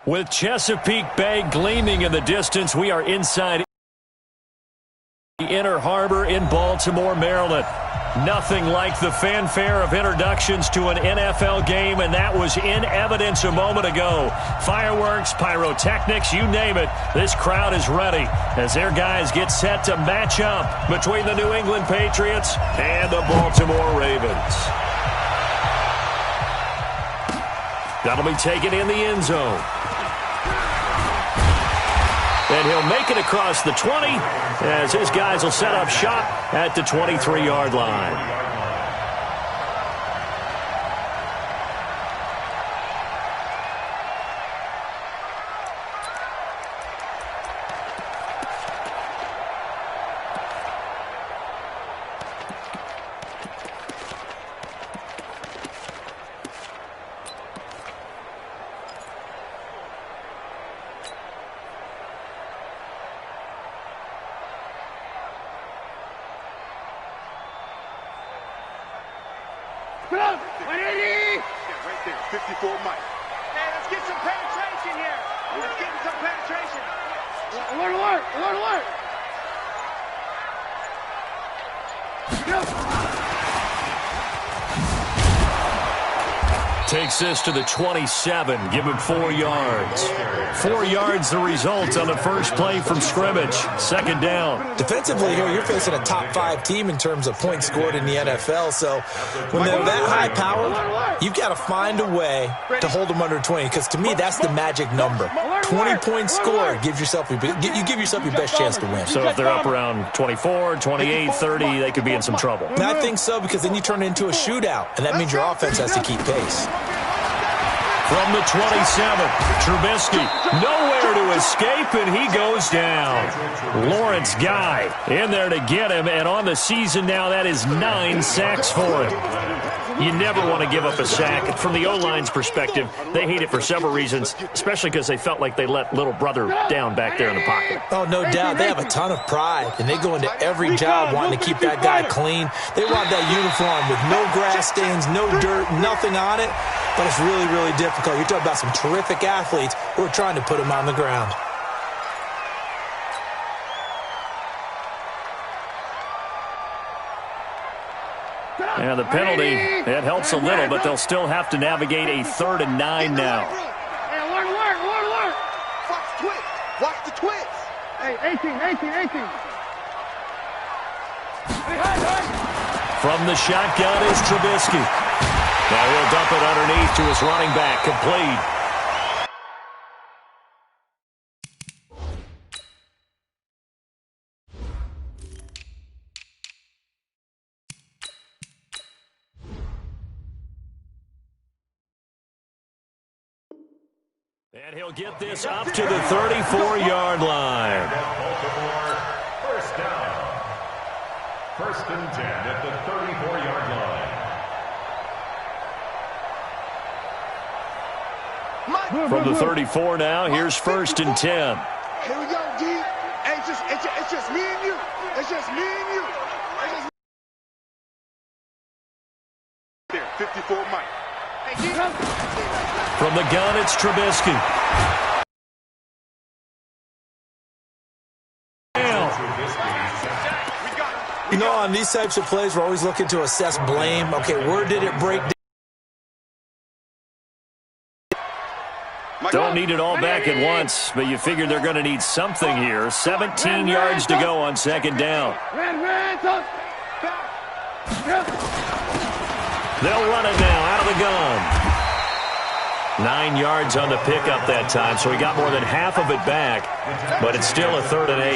With Chesapeake Bay gleaming in the distance, we are inside the Inner Harbor in Baltimore, Maryland. Nothing like the fanfare of introductions to an NFL game, and that was in evidence a moment ago. Fireworks, pyrotechnics, you name it. This crowd is ready as their guys get set to match up between the New England Patriots and the Baltimore Ravens. That'll be taken in the end zone. And he'll make it across the 20 as his guys will set up shop at the 23-yard line. Right there, 54 Mike. Hey, let's get some penetration here. Let's get some penetration. Alert! Takes this to the 27. Give him 4 yards. 4 yards the result on the first play from scrimmage. Second down. Defensively here, you're facing a top 5 team in terms of points scored in the NFL. So when they're that high powered, you've got to find a way to hold them under 20. Because to me, that's the magic number. 20 points scored you give yourself your best chance to win. So if they're up around 24, 28, 30, they could be in some trouble. And I think so, because then you turn it into a shootout, and that means your offense has to keep pace. From the 27, Trubisky, nowhere to escape, and he goes down. Lawrence Guy in there to get him, and on the season now, that is 9 sacks for him. You never want to give up a sack. From the O-line's perspective, they hate it for several reasons, especially because they felt like they let little brother down back there in the pocket. Oh, no doubt. They have a ton of pride, and they go into every job wanting to keep that guy clean. They want that uniform with no grass stains, no dirt, nothing on it, but it's really, really difficult. You're talking about some terrific athletes who are trying to put him on the ground. And the penalty, it helps a little, but they'll still have to navigate a 3rd and 9 now. Hey, alert! Watch the twits. Hey, 18. From the shotgun is Trubisky. Now he'll dump it underneath to his running back, complete. And he'll get this up to the 34-yard line. First down. 1st and 10 at the 34-yard line. From the 34 now, here's 1st and 10. Here we go, D. Hey, it's just me and you. It's just me and you. There, 54 Mike. Hey, D. From the gun, it's Trubisky. You know, on these types of plays, we're always looking to assess blame. Okay, where did it break down? Don't need it all back at once, but you figure they're going to need something here. 17 yards to go on 2nd down. They'll run it now out of the gun. 9 yards on the pickup that time, so he got more than half of it back, but it's still a 3rd and 8.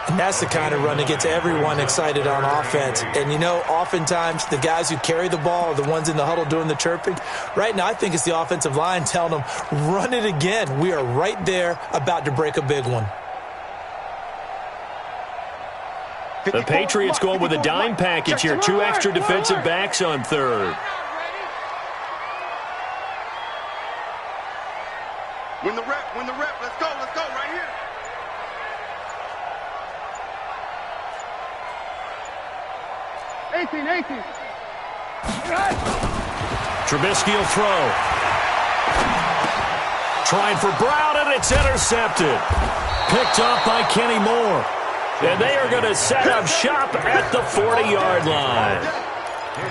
And that's the kind of run that gets everyone excited on offense. And, you know, oftentimes the guys who carry the ball are the ones in the huddle doing the chirping. Right now, I think it's the offensive line telling them, run it again. We are right there about to break a big one. The Patriots going with a dime package here. 2 extra defensive backs on 3rd. Win the rep. Let's go right here. Trubisky will throw. trying for Brown, and it's intercepted. Picked off by Kenny Moore. And they are going to set up shop at the 40-yard line.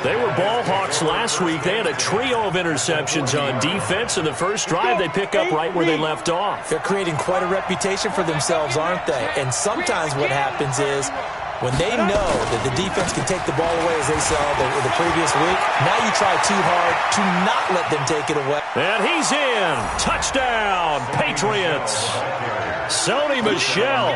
They were ball hawks last week. They had a trio of interceptions on defense. In the first drive, they pick up right where they left off. They're creating quite a reputation for themselves, aren't they? And sometimes what happens is when they know that the defense can take the ball away, as they saw the previous week, now you try too hard to not let them take it away. And he's in. Touchdown, Patriots. Sony Michel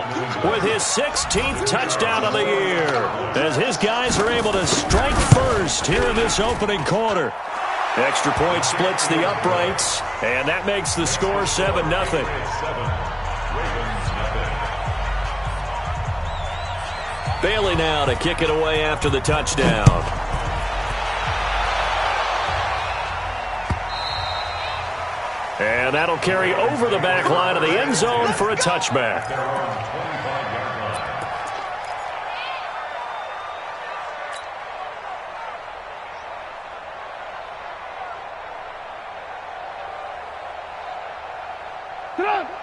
with his 16th touchdown of the year as his guys are able to strike first here in this opening quarter. Extra point splits the uprights, and that makes the score 7-0. Bailey now to kick it away after the touchdown. And that'll carry over the back line of the end zone for a touchback.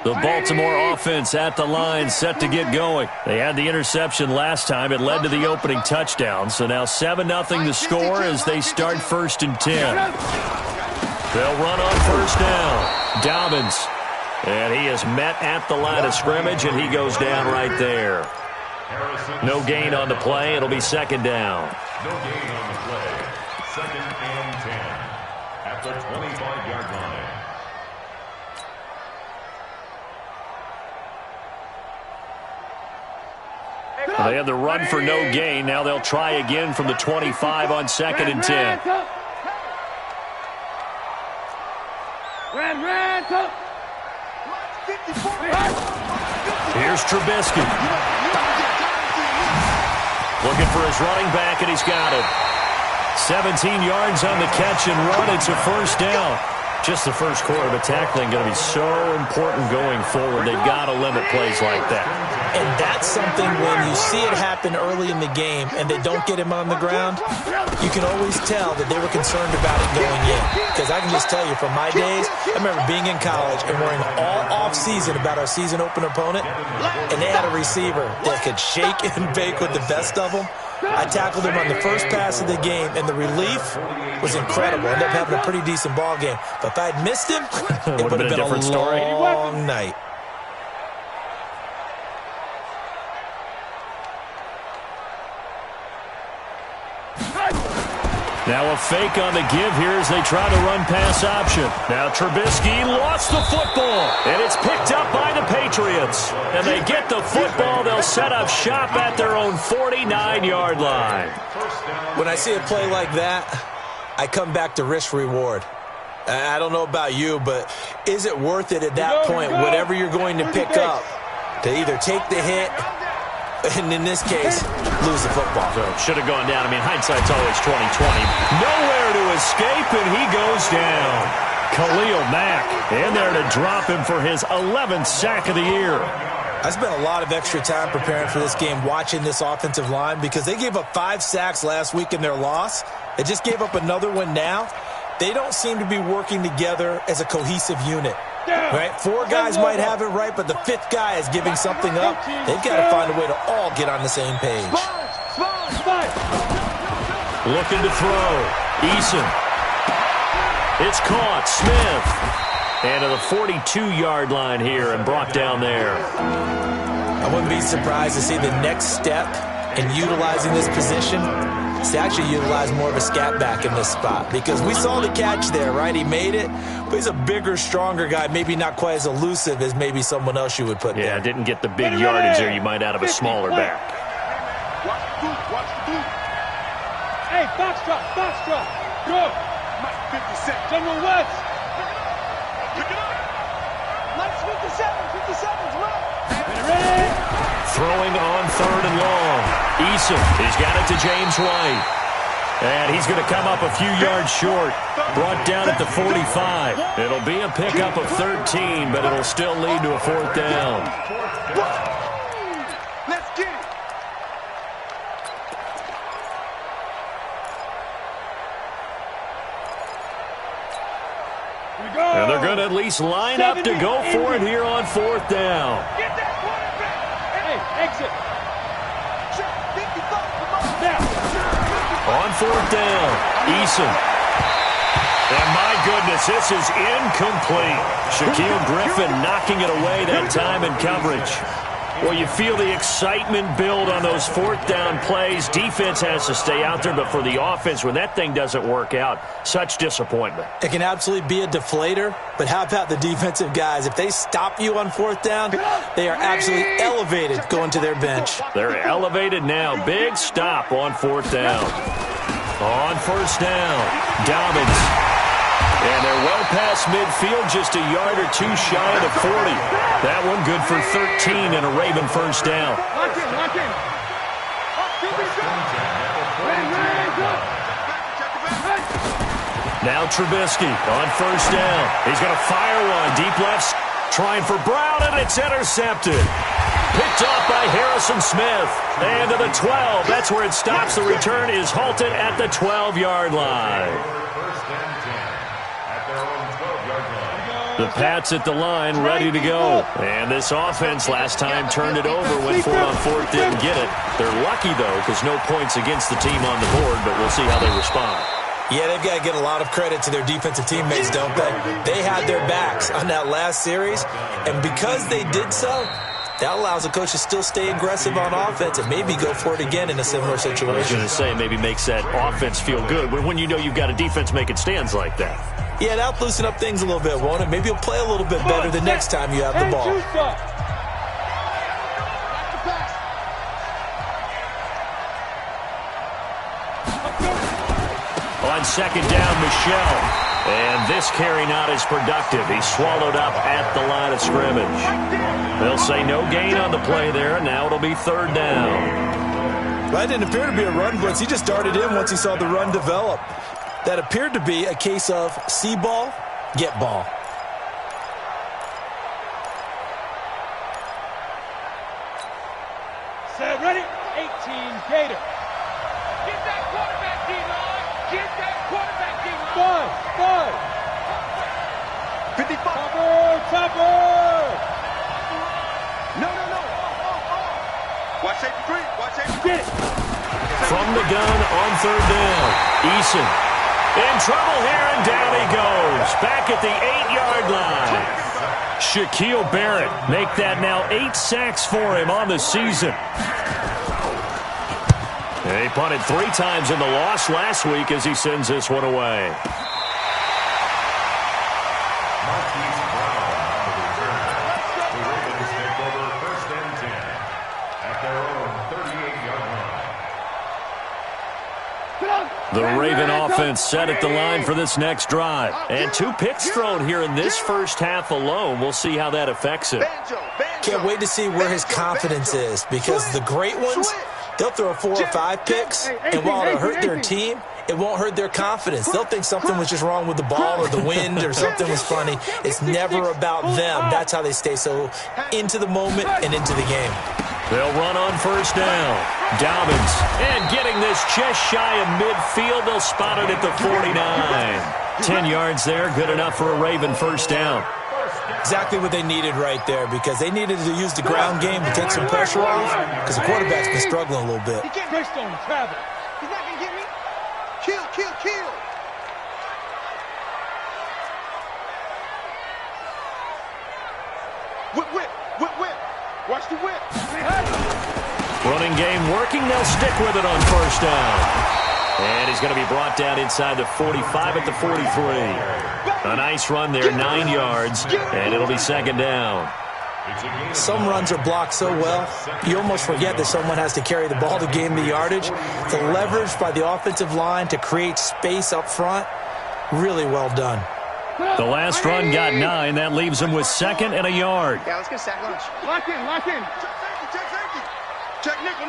The Baltimore offense at the line, set to get going. They had the interception last time. It led to the opening touchdown. So now 7-0 the score as they start 1st and 10. They'll run on first down. Dobbins. And he is met at the line of scrimmage, and he goes down right there. No gain on the play. It'll be 2nd down. No gain on the play. 2nd and 10 at the 25-yard line. They had the run for no gain. Now they'll try again from the 25 on 2nd and 10. Here's Trubisky. Looking for his running back, and he's got it. 17 yards on the catch and run. It's a 1st down. Just the first quarter, but tackling going to be so important going forward. They've got to limit plays like that. And that's something when you see it happen early in the game and they don't get him on the ground, you can always tell that they were concerned about it going in. Because I can just tell you from my days, I remember being in college and worrying all off-season about our season opener opponent, and they had a receiver that could shake and bake with the best of them. I tackled him on the first pass of the game, and the relief was incredible. Ended up having a pretty decent ball game. But if I had missed him, it would have been a different story. Long night. Now a fake on the give here as they try to run pass option. Now Trubisky lost the football, and it's picked up by the Patriots. And they get the football. They'll set up shop at their own 49-yard line. When I see a play like that, I come back to risk-reward. I don't know about you, but is it worth it at that point, whatever you're going to pick up, to either take the hit, and in this case, lose the football? So should have gone down. I mean, hindsight's always 20/20. Nowhere to escape, and he goes down. Khalil Mack in there to drop him for his 11th sack of the year. I spent a lot of extra time preparing for this game, watching this offensive line, because they gave up 5 sacks last week in their loss. They just gave up another one now. They don't seem to be working together as a cohesive unit. Right? 4 guys might have it right, but the 5th guy is giving something up. They've got to find a way to all get on the same page. Looking to throw. Eason. It's caught. Smith. And to the 42-yard line here and brought down there. I wouldn't be surprised to see the next step in utilizing this position is to actually utilize more of a scat back in this spot, because we saw the catch there, right? He made it, but he's a bigger, stronger guy, maybe not quite as elusive as maybe someone else you would put there. Yeah, didn't get the big yardage there you might out of a smaller back. Watch the boot. Hey, box drop. Go. 50 Cent. General West. Pick it up. Mike's 57's right. Ready? Throwing on 3rd and long. Eason, he's got it to James White. And he's going to come up a few yards short. Brought down at the 45. It'll be a pickup of 13, but it'll still lead to a 4th down. Let's get it. And they're They're going to at least line up to go for it here on 4th down. Get that quarterback! Hey, exit. On 4th down, Eason. And my goodness, this is incomplete. Shaquille Griffin knocking it away that time in coverage. Well, you feel the excitement build on those 4th down plays. Defense has to stay out there, but for the offense, when that thing doesn't work out, such disappointment. It can absolutely be a deflator, but how about the defensive guys? If they stop you on 4th down, they are absolutely elevated going to their bench. They're elevated now. Big stop on 4th down. On 1st down, Dobbins. And they're well past midfield, just a yard or two shy of the 40. That one good for 13 and a Raven 1st down. Lock in, lock in. Now Trubisky on 1st down. He's going to fire one. Deep left, trying for Brown, and it's intercepted. Picked off by Harrison Smith. And to the 12. That's where it stops. The return is halted at the 12-yard line. The Pats at the line, ready to go. And this offense last time turned it over, went for it on 4th, didn't get it. They're lucky, though, because no points against the team on the board, but we'll see how they respond. Yeah, they've got to get a lot of credit to their defensive teammates, don't they? They had their backs on that last series, and because they did so, that allows the coach to still stay aggressive on offense and maybe go for it again in a similar situation. I was going to say, maybe makes that offense feel good when you know you've got a defense making stands like that. Yeah, that'll loosen up things a little bit, won't it? Maybe you'll play a little bit better the next time you have the ball. On 2nd down, Michelle. And this carry not as productive. He's swallowed up at the line of scrimmage. They'll say no gain on the play there, and now it'll be 3rd down. That didn't appear to be a run blitz. He just darted in once he saw the run develop. That appeared to be a case of see ball, get ball. Set, ready? 18, Gator. Get that quarterback, D-line! Get that quarterback, D-line! 55. 5, 5. Chopper! No. Watch safety 3. Watch safety 3. Get it! From the gun on 3rd down, Eason. In trouble here, and down he goes. Back at the 8-yard line. Shaquille Barrett make that now 8 sacks for him on the season. He punted 3 times in the loss last week as he sends this one away. The Raven offense set at the line for this next drive. And 2 picks thrown here in this first half alone. We'll see how that affects it. Can't wait to see where his confidence is, because the great ones, they'll throw 4 or 5 picks, and while it'll hurt their team, it won't hurt their confidence. They'll think something was just wrong with the ball or the wind or something was funny. It's never about them. That's how they stay so into the moment and into the game. They'll run on 1st down. Dobbins. And getting this just shy of midfield. They'll spot it at the 49. 10 yards there. Good enough for a Raven 1st down. Exactly what they needed right there, because they needed to use the ground game to take some pressure off, because the quarterback's been struggling a little bit. Greystone, travel. He's not going to get me. Kill. Whip. Watch the whip. Running game working. They'll stick with it on 1st down. And he's going to be brought down inside the 45 at the 43. A nice run there, 9 yards, and it'll be 2nd down. Some runs are blocked so well, you almost forget that someone has to carry the ball to gain the yardage. The leverage by the offensive line to create space up front, really well done. The last run got 9. That leaves him with 2nd and a yard. Yeah, let's get sack lunch. Lock in. Check safety. Check nickel.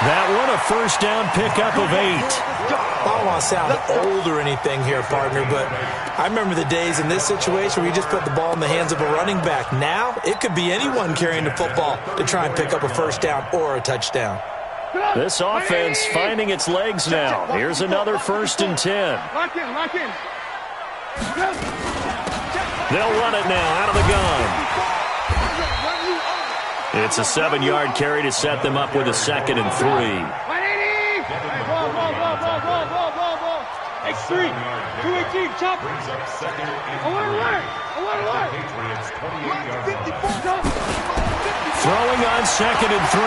That one a first down pickup of 8. I don't want to sound old or anything here, partner, but I remember the days in this situation where you just put the ball in the hands of a running back. Now, it could be anyone carrying the football to try and pick up a first down or a touchdown. This offense finding its legs now. Here's another 1st and 10. Lock in, lock in. They'll run it now out of the gun. It's a 7-yard carry to set them up with a 2nd and 3. X3, 218, chop. Throwing on 2nd and 3.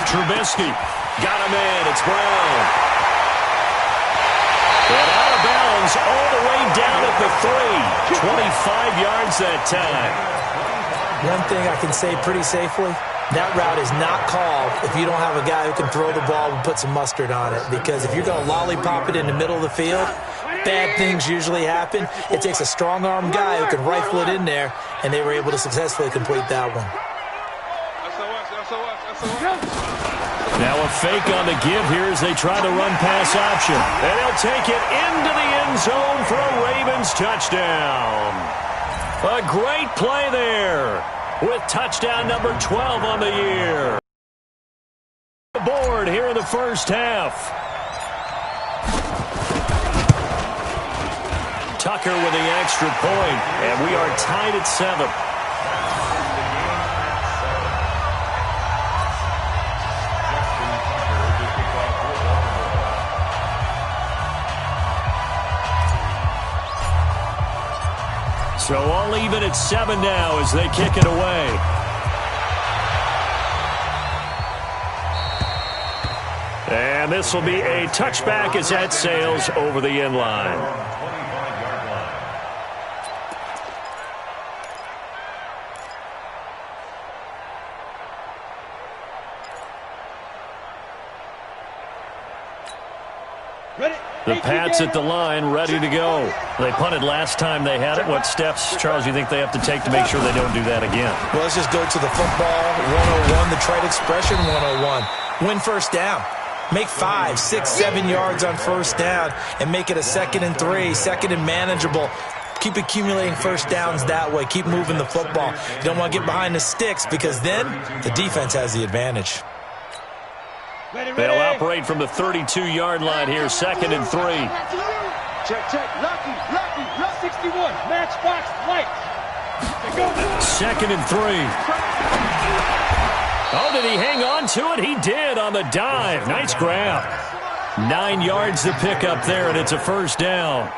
Trubisky got him in. It's Brown. And out of bounds all the way down at the 3. 25 yards that time. One thing I can say pretty safely, that route is not called if you don't have a guy who can throw the ball and put some mustard on it. Because if you're going to lollipop it in the middle of the field, bad things usually happen. It takes a strong-arm guy who can rifle it in there, and they were able to successfully complete that one. Now a fake on the give here as they try to run pass option. And he'll take it into the end zone for a Ravens touchdown. A great play there with touchdown number 12 on the year. Board here in the first half. Tucker with the extra point, and we are tied at 7. So all even at 7 now as they kick it away. And this will be a touchback as that sails over the end line. The Pats at the line, ready to go. They punted last time they had it. What steps, Charles, you think they have to take to make sure they don't do that again? Well, let's just go to the football 101, the trite expression 101. Win first down. Make 5, 6, 7 yards on first down and make it a 2nd and 3, 2nd and manageable. Keep accumulating first downs that way. Keep moving the football. You don't want to get behind the sticks because then the defense has the advantage. They'll operate from the 32-yard line here, 2nd and 3. Check, check, lucky, 61, matchbox, light. 2nd and 3. Oh, did he hang on to it? He did on the dive. Nice grab. 9 yards to pick up there, and it's a first down.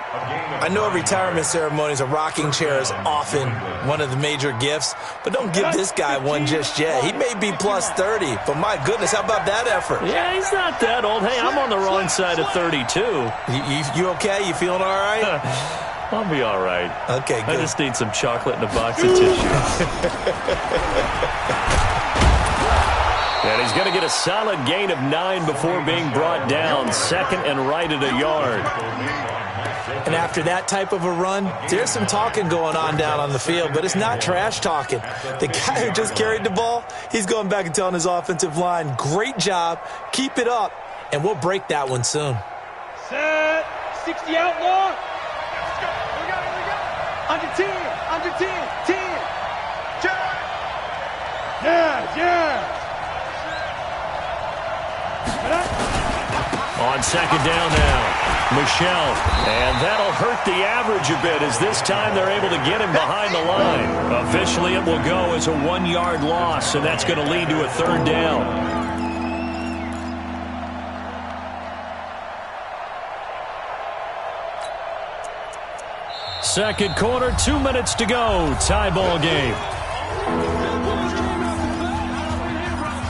I know at retirement ceremonies, a rocking chair is often one of the major gifts, but don't give this guy one just yet. He may be plus 30, but my goodness, how about that effort? Yeah, he's not that old. Hey, I'm on the wrong side of 32. You okay? You feeling all right? I'll be all right. Okay, good. I just need some chocolate and a box of tissue. And he's going to get a solid gain of 9 before being brought down. 2nd and right at a yard. And after that type of a run, there's some talking going on down on the field, but it's not trash talking. The guy who just carried the ball, he's going back and telling his offensive line, great job, keep it up, and we'll break that one soon. Set, 60 outlaw. Let's go. We got it. Under 10, under 10, 10. Check. Yeah. On 2nd down now, Michelle. And that'll hurt the average a bit as this time they're able to get him behind the line. Officially, it will go as a 1-yard loss, and that's going to lead to a 3rd down. Second quarter, 2 minutes to go. Tie ball game.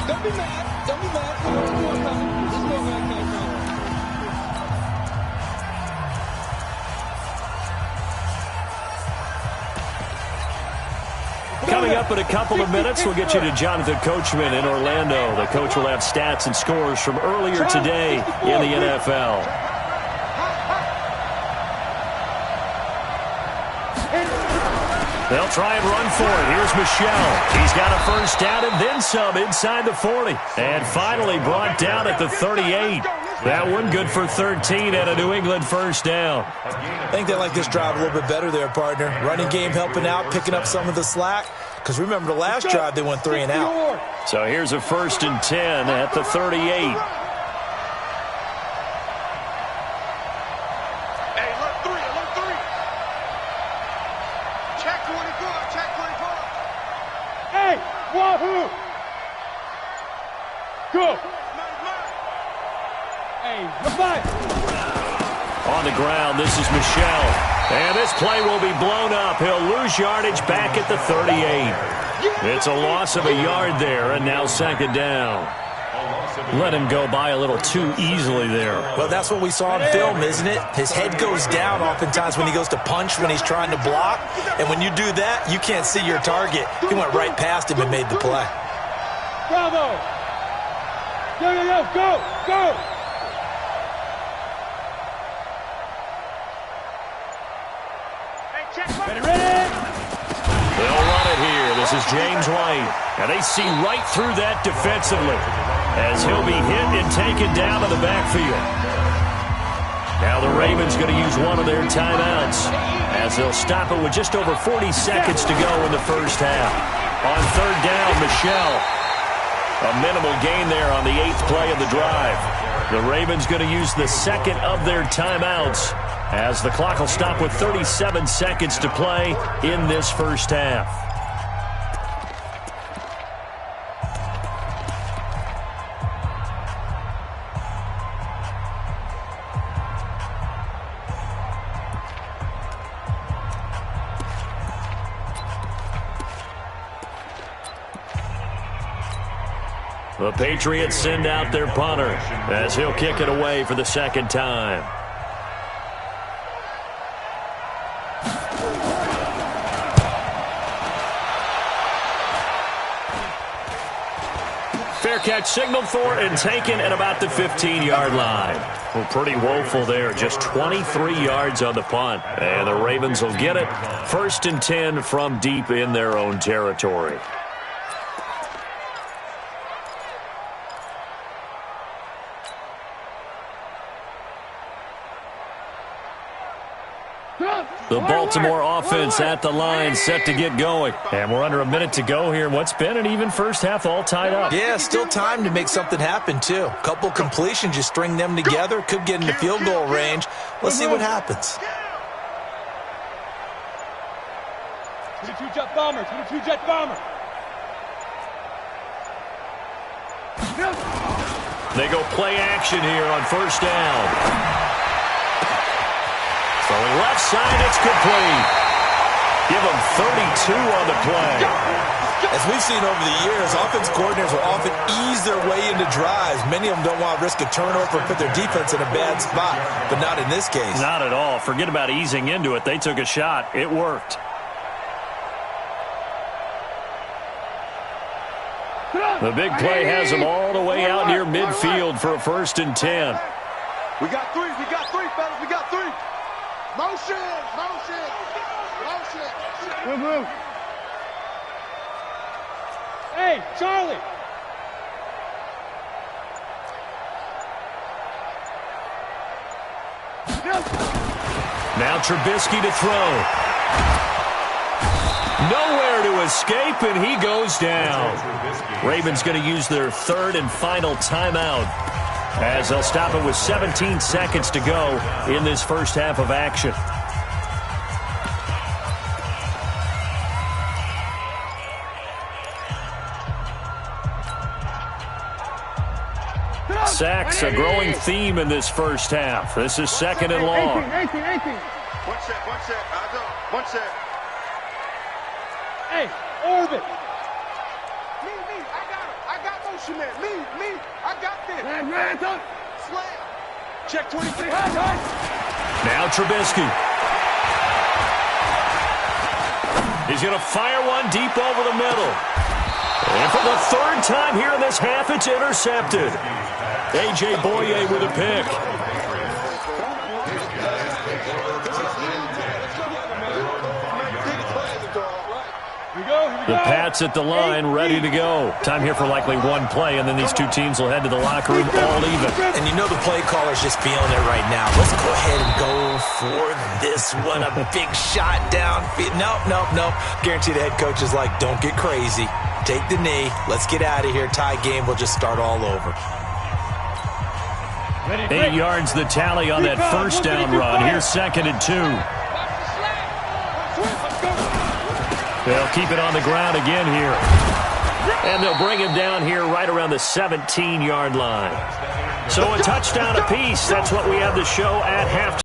Don't be mad. Don't be mad. Coming up in a couple of minutes, we'll get you to Jonathan Coachman in Orlando. The coach will have stats and scores from earlier today in the NFL. They'll try and run for it. Here's Michelle. He's got a first down and then some inside the 40. And finally brought down at the 38. That one good for 13 and a New England first down. I think they like this drive a little bit better there, partner. Running game helping out, picking up some of the slack. Because remember the last drive, they went 3 and out. So here's a 1st and 10 at the 38. Wahoo! Go! Hey, revive! On the ground, this is Michelle. And this play will be blown up. He'll lose yardage back at the 38. It's a loss of a yard there, and now 2nd down. Let him go by a little too easily there. Well, that's what we saw in film, isn't it? His head goes down oftentimes when he goes to punch, when he's trying to block. And when you do that, you can't see your target. He went right past him and made the play. Bravo! Yo, go, go! Ready? They'll run it here. This is James White. And they see right through that defensively as he'll be hit and taken down to the backfield. Now the Ravens going to use one of their timeouts as they'll stop it with just over 40 seconds to go in the first half. On 3rd down, Michelle. A minimal gain there on the 8th play of the drive. The Ravens going to use the 2nd of their timeouts as the clock will stop with 37 seconds to play in this first half. The Patriots send out their punter as he'll kick it away for the 2nd time. Fair catch signaled for and taken at about the 15-yard line. Well, pretty woeful there. Just 23 yards on the punt. And the Ravens will get it. 1st and 10 from deep in their own territory. The Baltimore offense at the line set to get going. And we're under a minute to go here. What's been an even first half all tied up. Yeah, still time to make something happen, too. A couple completions, you string them together, could get into field goal range. Let's see what happens. 22 jet bomber, 22 jet bomber. They go play action here on 1st down. Throwing left side, it's complete. Give them 32 on the play. As we've seen over the years, offense coordinators will often ease their way into drives. Many of them don't want to risk a turnover or put their defense in a bad spot, but not in this case. Not at all. Forget about easing into it. They took a shot. It worked. The big play has them all the way out near midfield for a 1st and 10. We got 3, fellas, we got 3. Motion. Move. Hey, Charlie. Now Trubisky to throw. Nowhere to escape, and he goes down. Ravens going to use their 3rd and final timeout as they'll stop it with 17 seconds to go in this first half of action. Sacks, a growing theme in this first half. This is 2nd and long. 18. One set. Hey, orbit. Me, I got motion there. Me, I got this. Man, Slam. Check 23. Now Trubisky. He's going to fire one deep over the middle. And for the 3rd time here in this half, it's intercepted. A.J. Boye with a pick. The Pats at the line, ready to go. Time here for likely one play, and then these two teams will head to the locker room all even. And you know the play caller's just feeling it right now. Let's go ahead and go for this one. A big shot downfield. Nope. Guarantee the head coach is like, don't get crazy. Take the knee. Let's get out of here. Tie game. We'll just start all over. 8 yards the tally on that first down run. Here's 2nd and 2. They'll keep it on the ground again here. And they'll bring him down here right around the 17-yard line. So a touchdown apiece. That's what we have the show at halftime.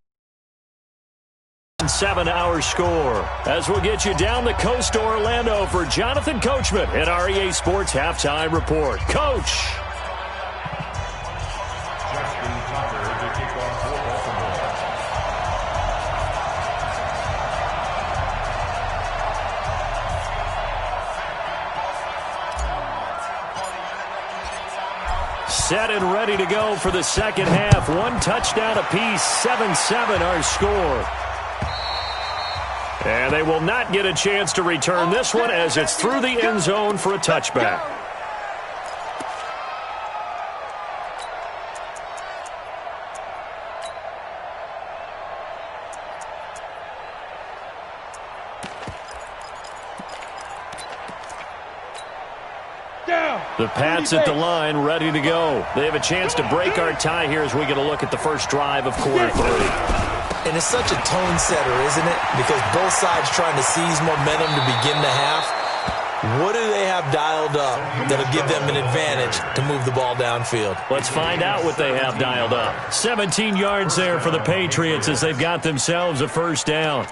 7-hour score. As we'll get you down the coast to Orlando for Jonathan Coachman at our EA Sports Halftime Report. Coach. Set and ready to go for the second half. One touchdown apiece, 7-7 our score. And they will not get a chance to return this one as it's through the end zone for a touchback. The Pats at the line, ready to go. They have a chance to break our tie here as we get a look at the first drive of quarter 3. And it's such a tone setter, isn't it? Because both sides trying to seize momentum to begin the half. What do they have dialed up that'll give them an advantage to move the ball downfield? Let's find out what they have dialed up. 17 yards there for the Patriots as they've got themselves a first down.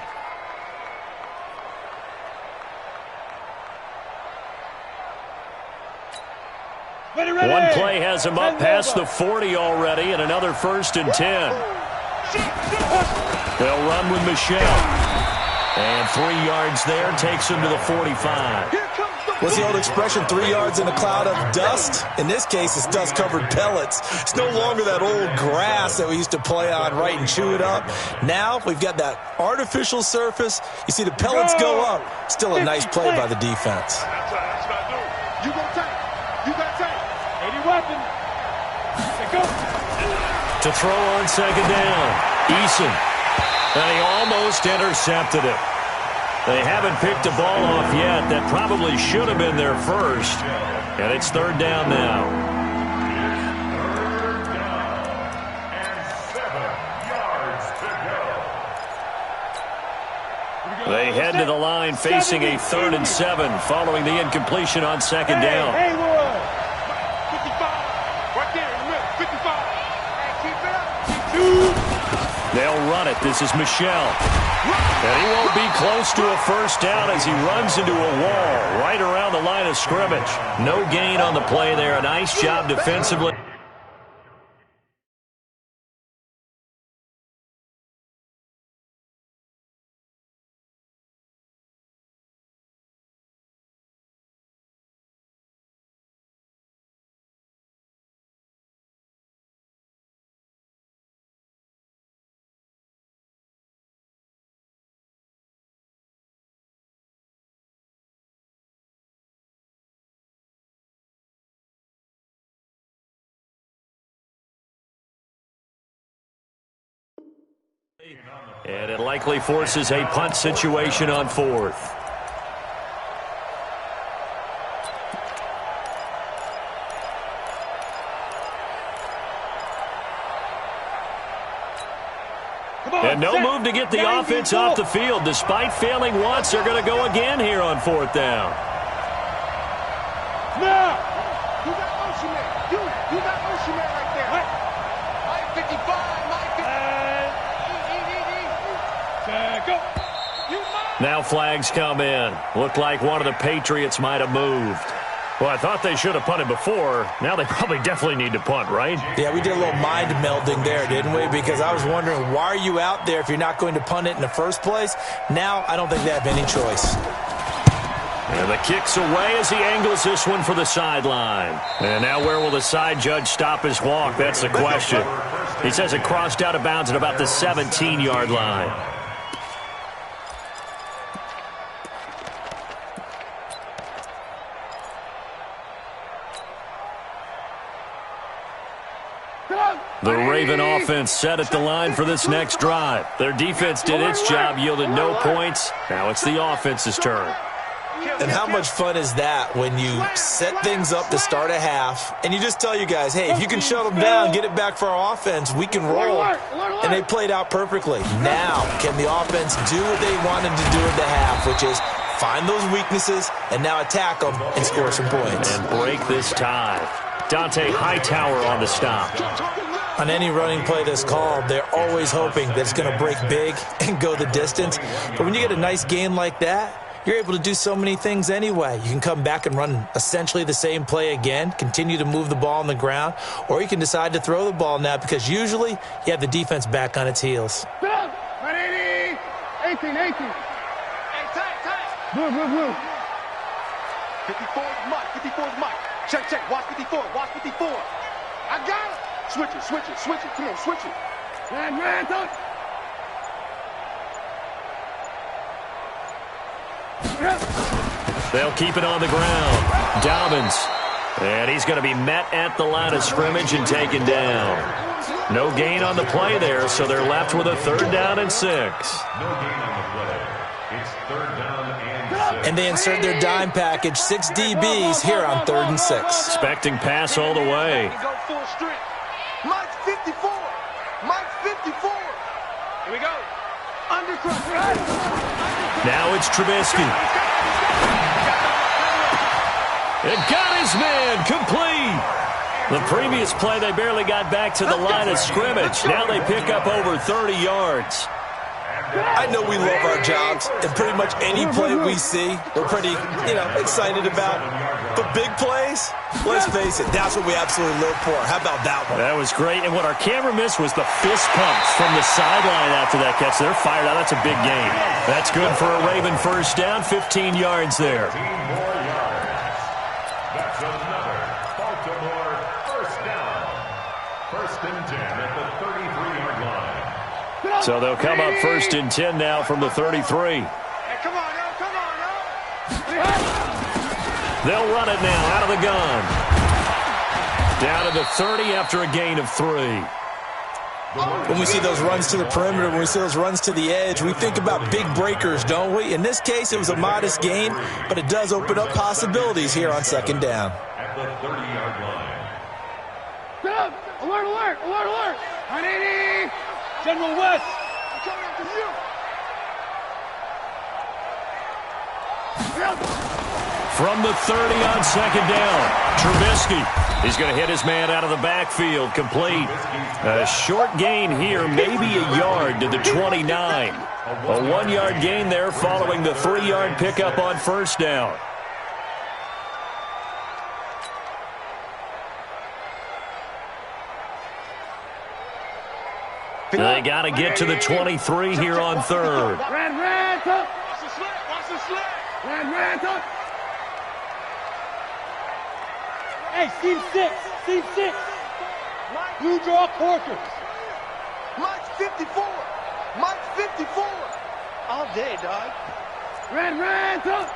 One play has him up past the 40 already, and another 1st and 10. They'll run with Michelle. And 3 yards there takes him to the 45. What's the old expression, 3 yards in a cloud of dust? In this case, it's dust-covered pellets. It's no longer that old grass that we used to play on, right, and chew it up. Now we've got that artificial surface. You see the pellets go up. Still a nice play by the defense. You go tight. You got tight. Weapon. Go. To throw on second down. Eason. And he almost intercepted it. They haven't picked the ball off yet. That probably should have been their first. And it's 3rd down now. Third down and 7 yards to go. They head to the line facing a 3rd and 7 following the incompletion on second down. They'll run it. This is Michelle. And he won't be close to a first down as he runs into a wall right around the line of scrimmage. No gain on the play there. A nice job defensively. And it likely forces a punt situation on 4th. And no move to get the offense off the field. Despite failing once, they're going to go again here on 4th down. Now, you got Ocean Man. You got Ocean Man right there. Mike 55, Mike 55. Go. Now flags come in. Looked like one of the Patriots might have moved. Well, I thought they should have punted before. Now they probably definitely need to punt, right? Yeah, we did a little mind melding there, didn't we? Because I was wondering, why are you out there if you're not going to punt it in the first place? Now I don't think they have any choice. And the kick's away as he angles this one for the sideline. And now where will the side judge stop his walk? That's the question. He says it crossed out of bounds at about the 17-yard line. The Raven offense set at the line for this next drive. Their defense did its job, yielded no points. Now it's the offense's turn. And how much fun is that when you set things up to start a half and you just tell you guys, hey, if you can shut them down, get it back for our offense, we can roll. And they played out perfectly. Now, can the offense do what they wanted to do at the half, which is find those weaknesses and now attack them and score some points. And break this tie. Dante Hightower on the stop. On any running play that's called, they're always hoping that it's going to break big and go the distance. But when you get a nice gain like that, you're able to do so many things anyway. You can come back and run essentially the same play again, continue to move the ball on the ground, or you can decide to throw the ball now because usually you have the defense back on its heels. 180, 18. Hey, tight. Blue. 54 is Mike. Check. Watch 54. I got it. Switch it. Come on, switch it. Ran, touch. They'll keep it on the ground. Dobbins. And he's going to be met at the line of scrimmage and taken down. No gain on the play there, so they're left with a 3rd down and 6. No gain on the play. It's 3rd down and 6. And they insert their dime package, 6 DBs here on 3rd and 6. Expecting pass all the way. Mike's 54. Here we go. Now it's Trubisky. It got his man complete. The previous play, they barely got back to the line of scrimmage. Now they pick up over 30 yards. I know we love our jobs, and pretty much any play we see, we're pretty, excited about. But big plays, let's face it, that's what we absolutely live for. How about that one? That was great, and what our camera missed was the fist pumps from the sideline after that catch. They're fired out. That's a big gain. That's good for a Raven first down, 15 yards there. 15 more yards. That's another Baltimore first down. 1st and 10 at the 33-yard line. So they'll come up 1st and 10 now from the 33. Hey, come on, They'll run it now out of the gun. Down to the 30 after a gain of 3. When we see those runs to the perimeter, when we see those runs to the edge, we think about big breakers, don't we? In this case, it was a modest gain, but it does open up possibilities here on 2nd down. At the 30-yard line. Alert. 180. General West. I'm coming after you. From the 30 on 2nd down, Trubisky. He's going to hit his man out of the backfield, complete. A short gain here, maybe a yard to the 29. A 1-yard gain there following the 3-yard pickup on 1st down. They got to get to the 23 here on 3rd. Ran, touch. Watch the sled. Ran, touch. Hey, Steve 6. You draw quarters. Mike's 54. All day, dog. Ran, touch.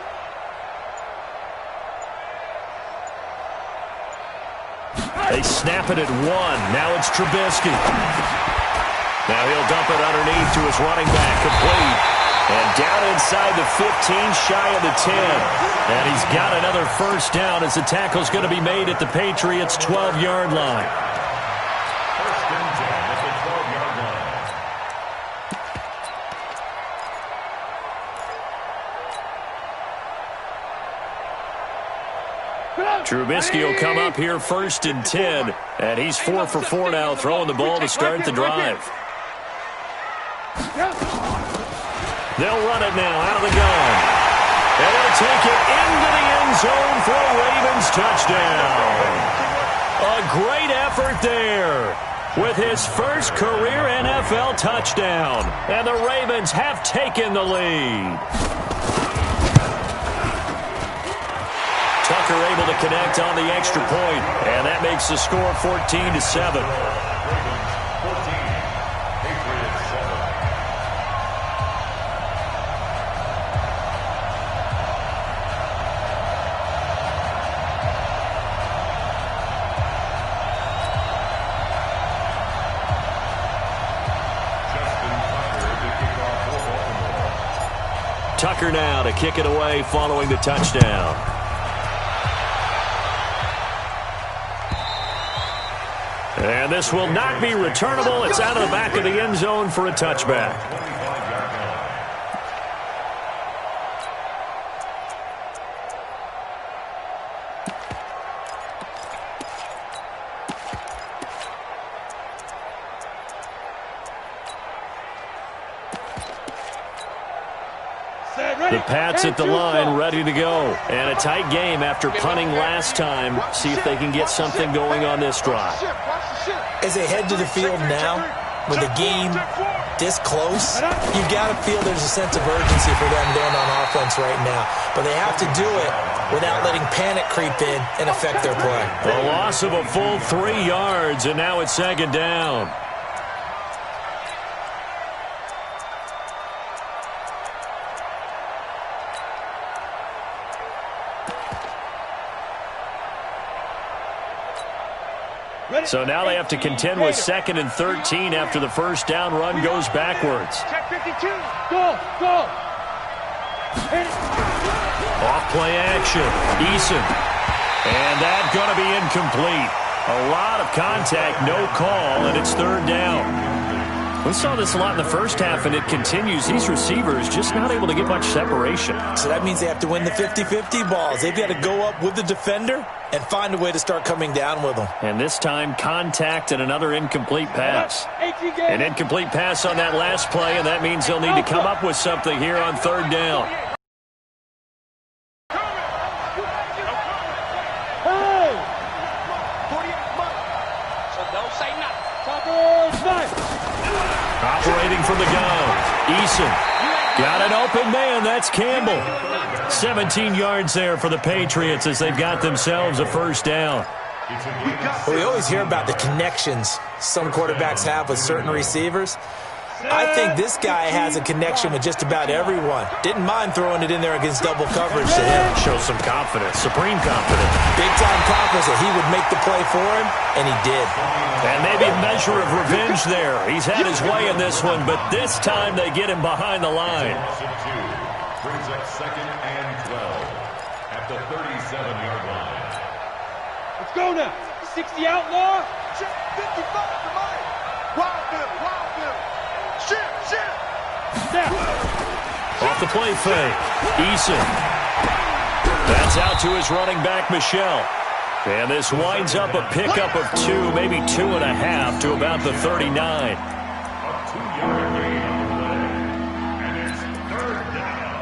They snap it at 1. Now it's Trubisky. Now he'll dump it underneath to his running back, complete. And down inside the 15, shy of the 10. And he's got another first down as the tackle's going to be made at the Patriots' 12-yard line. 1st and 10 at the 12-yard line. Trubisky will come up here 1st and 10. And he's 4 for 4 now, throwing the ball to start the drive. They'll run it now out of the gun. And they'll take it into the end zone for a Ravens touchdown. A great effort there with his first career NFL touchdown. And the Ravens have taken the lead. Tucker able to connect on the extra point, and that makes the score 14-7. Tucker now to kick it away following the touchdown. And this will not be returnable. It's out of the back of the end zone for a touchback. The Pats at the line, ready to go. And a tight game after punting last time. See if they can get something going on this drive. As they head to the field now, with the game this close, you've got to feel there's a sense of urgency for them going on offense right now. But they have to do it without letting panic creep in and affect their play. A loss of a full 3 yards, and now it's second down. So now they have to contend with 2nd and 13 after the first down run goes backwards. Check 52. Go. Off play action. Eason. And that's going to be incomplete. A lot of contact, no call, and it's 3rd down. We saw this a lot in the first half, and it continues. These receivers just not able to get much separation. So that means they have to win the 50-50 balls. They've got to go up with the defender and find a way to start coming down with them. And this time, contact and another incomplete pass. An incomplete pass on that last play, and that means they'll need to come up with something here on 3rd down. Operating from the gun. Eason. Got an open man. That's Campbell. 17 yards there for the Patriots as they've got themselves a first down. Well, we always hear about the connections some quarterbacks have with certain receivers. I think this guy has a connection with just about everyone. Didn't mind throwing it in there against double coverage to him. Shows some confidence, supreme confidence. Big-time confidence that he would make the play for him, and he did. And maybe a measure of revenge there. He's had his way in this one, but this time they get him behind the line. Brings up 2nd and 12 at the 37-yard line. Let's go now. 60 outlaw. 55 to Mike. Wild Bill. Snap. Off the play fake. Eason. That's out to his running back, Michelle. And this winds up a pickup of 2, maybe 2.5 to about the 39. A 2-yard gain on the play. And it's 3rd down.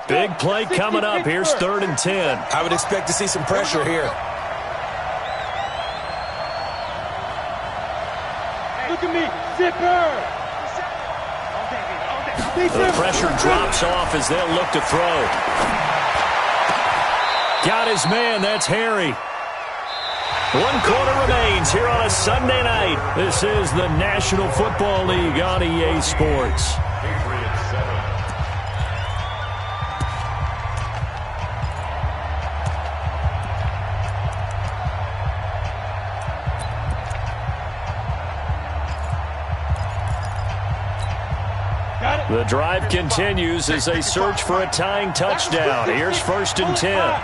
Big play coming up. Here's 3rd and 10. I would expect to see some pressure here. Look at me. Zipper. The pressure drops off as they'll look to throw. Got his man. That's Harry. 1 quarter remains here on a Sunday night. This is the National Football League on EA Sports. Patriots 7. The drive continues as they search for a tying touchdown. Here's 1st and 10.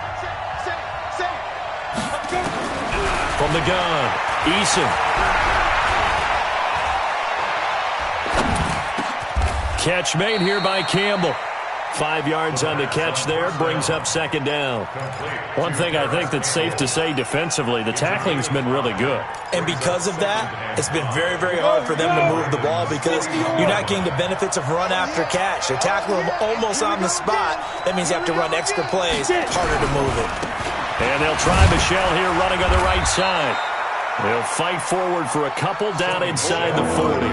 From the gun, Eason. Catch made here by Campbell. 5 yards on the catch there, brings up 2nd down. One thing I think that's safe to say defensively, the tackling's been really good. And because of that, it's been very, very hard for them to move the ball because you're not getting the benefits of run after catch. They're tackling them almost on the spot. That means you have to run extra plays, harder to move it. And they'll try Michelle here running on the right side. They'll fight forward for a couple down inside the 40.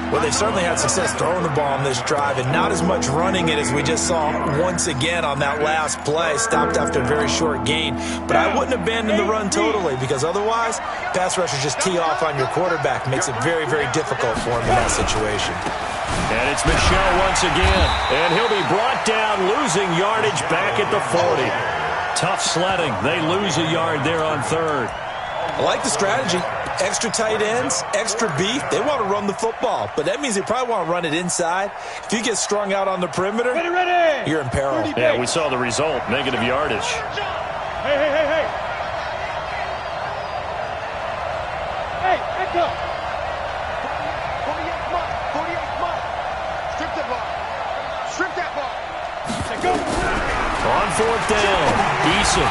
Well, they've certainly had success throwing the ball on this drive and not as much running it as we just saw once again on that last play. Stopped after a very short gain. But I wouldn't abandon the run totally because otherwise, pass rushers just tee off on your quarterback. Makes it very, very difficult for him in that situation. And it's Michelle once again. And he'll be brought down, losing yardage back at the 40. Tough sledding. They lose a yard there on 3rd. I like the strategy. Extra tight ends, extra beef. They want to run the football, but that means they probably want to run it inside. If you get strung out on the perimeter, you're in peril. Yeah, we saw the result. Negative yardage. Hey. Hey, echo. 48 months. Strip that ball. Strip that ball. Go. On fourth down, Eason.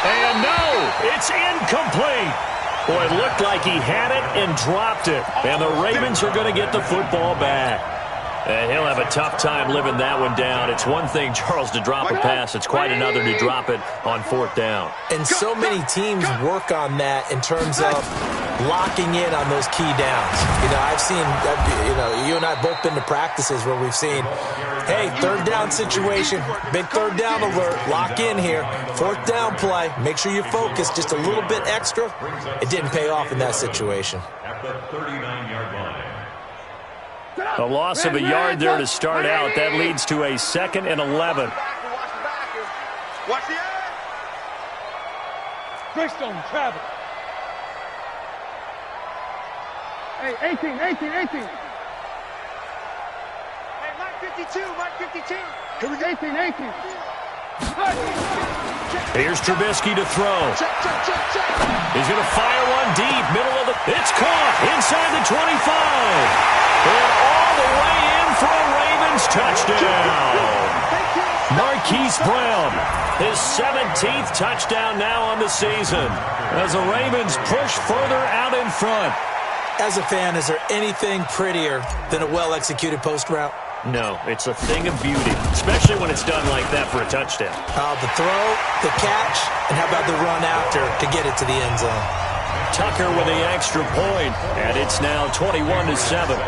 And no, it's incomplete. Boy, it looked like he had it and dropped it. And the Ravens are going to get the football back. He'll have a tough time living that one down. It's one thing, Charles, to drop a pass. It's quite another to drop it on fourth down. And so many teams work on that in terms of locking in on those key downs. I've seen, you and I both been to practices where we've seen, hey, third down situation, big third down alert, lock in here, fourth down play, make sure you focus just a little bit extra. It didn't pay off in that situation. At the 39-yard line. A loss of a yard there to start out. That leads to a 2nd and 11. Watch the edge. Greystone, travel. Hey, 18. Hey, Mike 52. Here we go. 18. Here's Trubisky to throw. Check. He's going to fire one deep, middle of the... It's caught inside the 25. And all the way in for a Ravens touchdown. Marquise Brown, his 17th touchdown now on the season, as the Ravens push further out in front. As a fan, is there anything prettier than a well-executed post route? No, it's a thing of beauty, especially when it's done like that for a touchdown. The throw, the catch, and how about the run after to get it to the end zone? Tucker with the extra point, and it's now 21-7.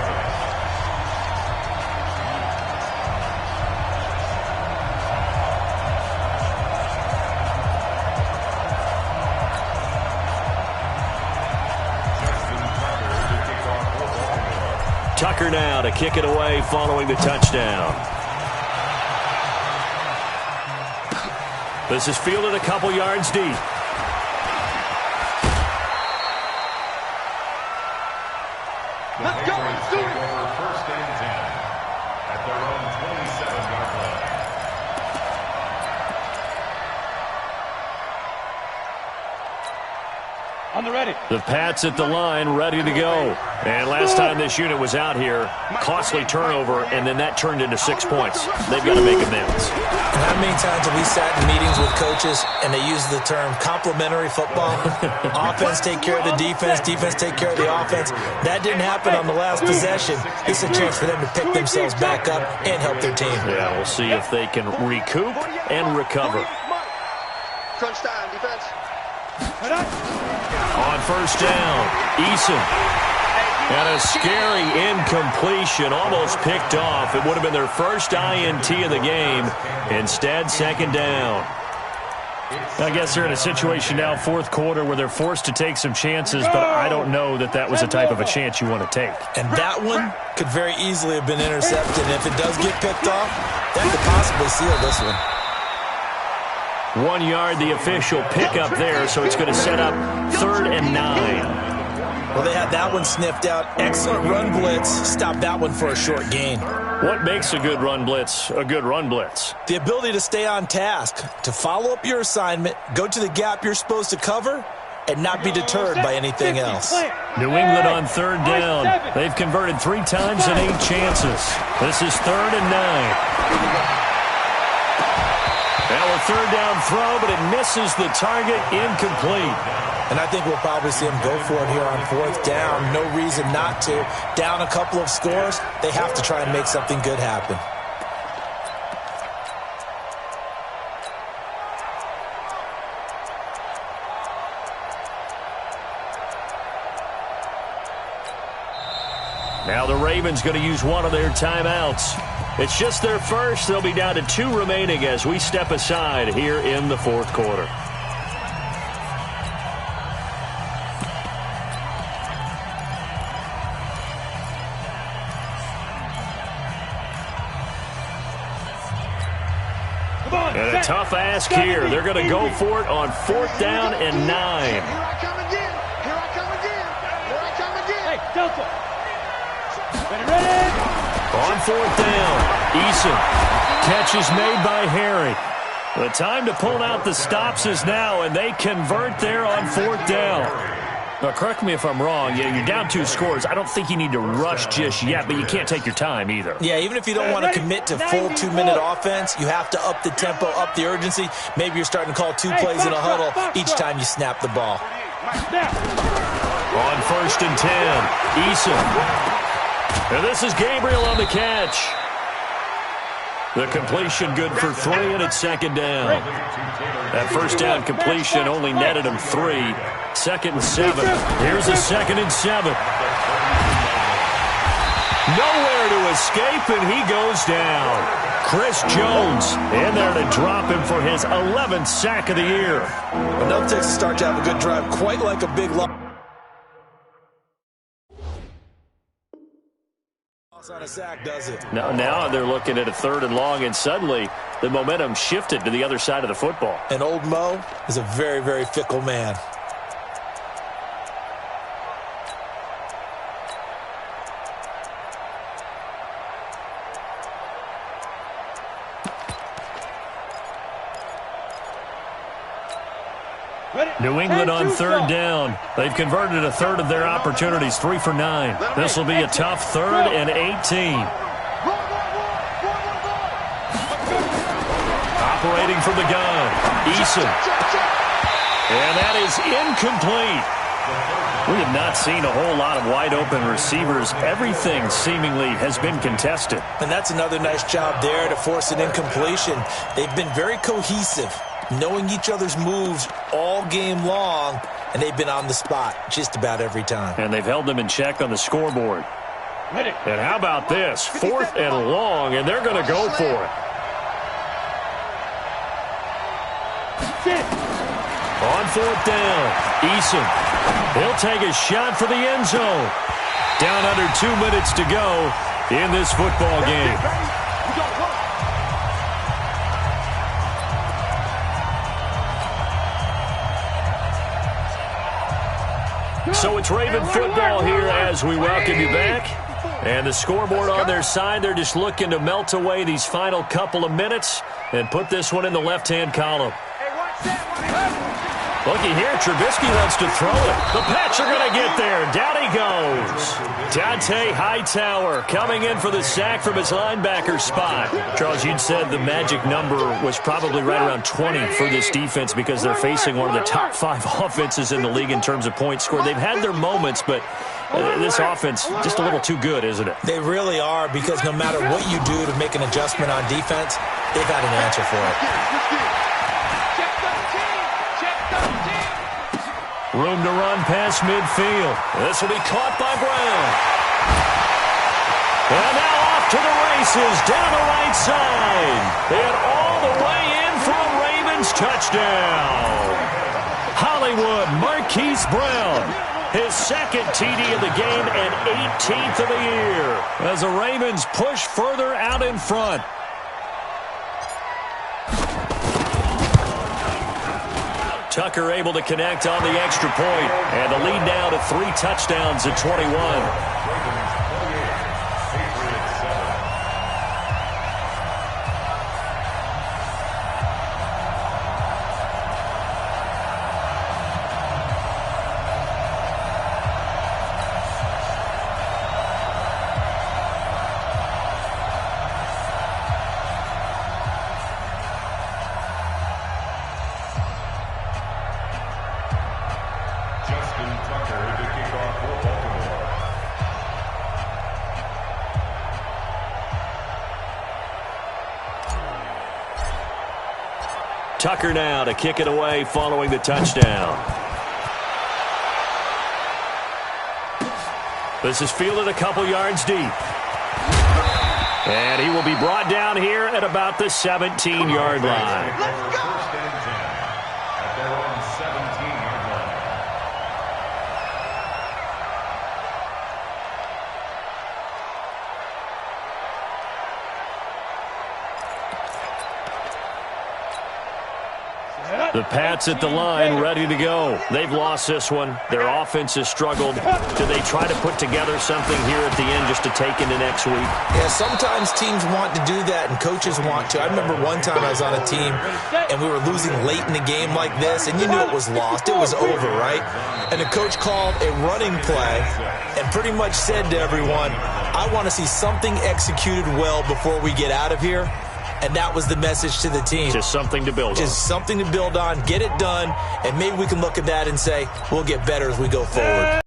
Tucker now to kick it away following the touchdown. This is fielded a couple yards deep. Let's go. Let's do it. First and 10 at their own 27-yard line. On the ready. The Pats at the line, ready to go. And last time this unit was out here, costly turnover, and then that turned into 6 points. They've got to make amends. And how many times have we sat in meetings with coaches and they use the term complementary football? Offense take care of the defense, defense take care of the offense. That didn't happen on the last possession. It's a chance for them to pick themselves back up and help their team. Yeah, we'll see if they can recoup and recover. Crunch time, defense. On first down, Eason. And a scary incompletion, almost picked off. It would have been their first INT of the game. Instead, second down. I guess they're in a situation now, fourth quarter, where they're forced to take some chances, but I don't know that that was the type of a chance you want to take. And that one could very easily have been intercepted. And if it does get picked off, that could possibly seal this one. 1 yard, the official pickup there, so it's going to set up 3rd and 9. Well, they had that one sniffed out. Excellent run blitz. Stop that one for a short gain. What makes a good run blitz a good run blitz? The ability to stay on task, to follow up your assignment, go to the gap you're supposed to cover, and not be deterred by anything else. New England on 3rd down. They've converted 3 times and 8 chances. This is 3rd and 9. Now a 3rd down throw, but it misses the target, incomplete. And I think we'll probably see them go for it here on 4th down. No reason not to. Down a couple of scores, they have to try and make something good happen. Now the Ravens going to use one of their timeouts. It's just their first. They'll be down to 2 remaining as we step aside here in the 4th quarter. And a tough ask here. They're going to go for it on 4th down and 9. Here I come again. Ready. On fourth down, Eason. Catch is made by Harry. The time to pull out the stops is now, and they convert there on fourth down. Now, correct me if I'm wrong. Yeah, you're down 2 scores. I don't think you need to rush just yet, but you can't take your time either. Yeah, even if you don't want to commit to full 2-minute offense, you have to up the tempo, up the urgency. Maybe you're starting to call 2 plays in a huddle each time you snap the ball. On first and 10, Eason. And this is Gabriel on the catch. The completion good for 3, and it's second down. That first down completion only netted him 3. Second and 7. Here's a second and 7. Nowhere to escape, and he goes down. Chris Jones in there to drop him for his 11th sack of the year. Enough to start to have a good drive, quite like a big loss on a sack, does it? Now they're looking at a 3rd and long, and suddenly the momentum shifted to the other side of the football. And old Mo is a very, very fickle man. New England on 3rd down. They've converted a 1/3 of their opportunities, 3 for 9. This will be a tough 3rd and 18. Operating from the gun, Eason. And that is incomplete. We have not seen a whole lot of wide-open receivers. Everything seemingly has been contested. And that's another nice job there to force an incompletion. They've been very cohesive, knowing each other's moves all game long, and they've been on the spot just about every time. And they've held them in check on the scoreboard. And how about this? 4th and long, and they're going to go for it. On 4th down, Eason. He'll take a shot for the end zone. Down under 2 minutes to go in this football game. So it's Raven football here as we welcome you back. And the scoreboard on their side, they're just looking to melt away these final couple of minutes and put this one in the left-hand column. Looky here, Trubisky wants to throw it. The Pats are going to get there. Down he goes. Dante Hightower coming in for the sack from his linebacker spot. Charles, you'd said the magic number was probably right around 20 for this defense because they're facing one of the top 5 offenses in the league in terms of points scored. They've had their moments, but this offense just a little too good, isn't it? They really are, because no matter what you do to make an adjustment on defense, they've got an answer for it. Room to run past midfield. This will be caught by Brown. And now off to the races down the right side. And all the way in for a Ravens touchdown. Hollywood Marquise Brown. His 2nd TD of the game and 18th of the year. As the Ravens push further out in front. Tucker able to connect on the extra point, and the lead now to 3 touchdowns at 21. Tucker now to kick it away following the touchdown. This is fielded a couple yards deep. And he will be brought down here at about the 17-yard line. First and 10 at their own 17-yard line. The Pats at the line, ready to go. They've lost this one. Their offense has struggled. Do they try to put together something here at the end just to take into next week? Yeah, sometimes teams want to do that and coaches want to. I remember one time I was on a team and we were losing late in the game like this, and you knew it was lost. It was over, right? And the coach called a running play and pretty much said to everyone, I want to see something executed well before we get out of here. And that was the message to the team. Just something to build on. Just something to build on, get it done, and maybe we can look at that and say, we'll get better as we go forward.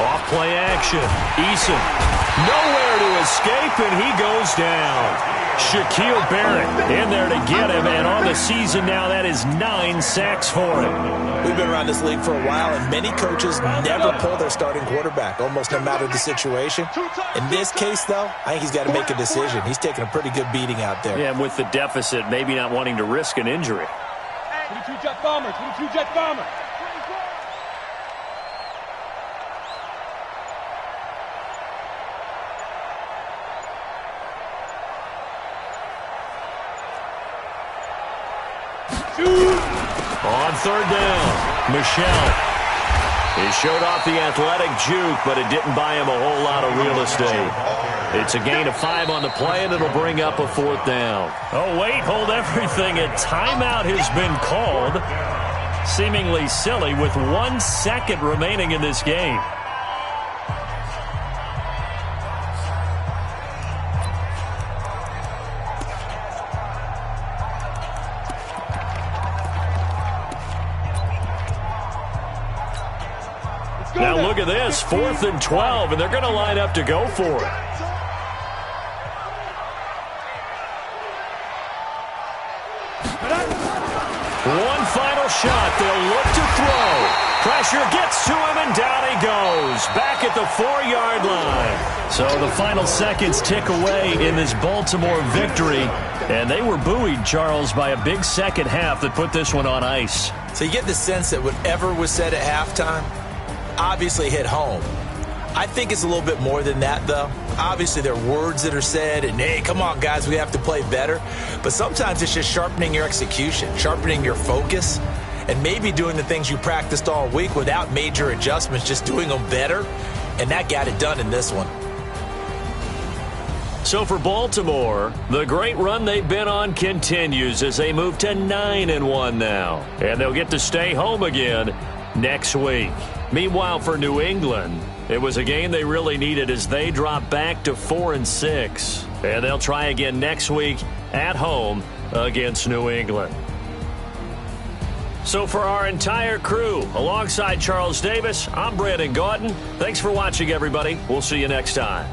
Off play action. Eason. Nowhere to escape, and he goes down. Shaquille Barrett in there to get him, and on the season now, that is 9 sacks for him. We've been around this league for a while, and many coaches never pull their starting quarterback, almost no matter the situation. In this case, though, I think he's got to make a decision. He's taking a pretty good beating out there. Yeah, and with the deficit, maybe not wanting to risk an injury. 22 Jet Bomber, 22 Jet Bomber. On third down, Michelle. He showed off the athletic juke, but it didn't buy him a whole lot of real estate. It's a gain of 5 on the play, and it'll bring up a 4th down. Oh, wait, hold everything. A timeout has been called. Seemingly silly with 1 second remaining in this game. Now look at this, 4th and 12, and they're going to line up to go for it. One final shot. They'll look to throw. Pressure gets to him, and down he goes. Back at the 4-yard line. So the final seconds tick away in this Baltimore victory. And they were buoyed, Charles, by a big second half that put this one on ice. So you get the sense that whatever was said at halftime obviously hit home. I think it's a little bit more than that, though. Obviously, there are words that are said, and, hey, come on, guys, we have to play better. But sometimes it's just sharpening your execution, sharpening your focus, and maybe doing the things you practiced all week without major adjustments, just doing them better. And that got it done in this one. So for Baltimore, the great run they've been on continues as they move to 9-1 now. And they'll get to stay home again next week. Meanwhile, for New England, it was a game they really needed as they drop back to 4-6. And they'll try again next week at home against New England. So for our entire crew, alongside Charles Davis, I'm Brandon Gautin. Thanks for watching, everybody. We'll see you next time.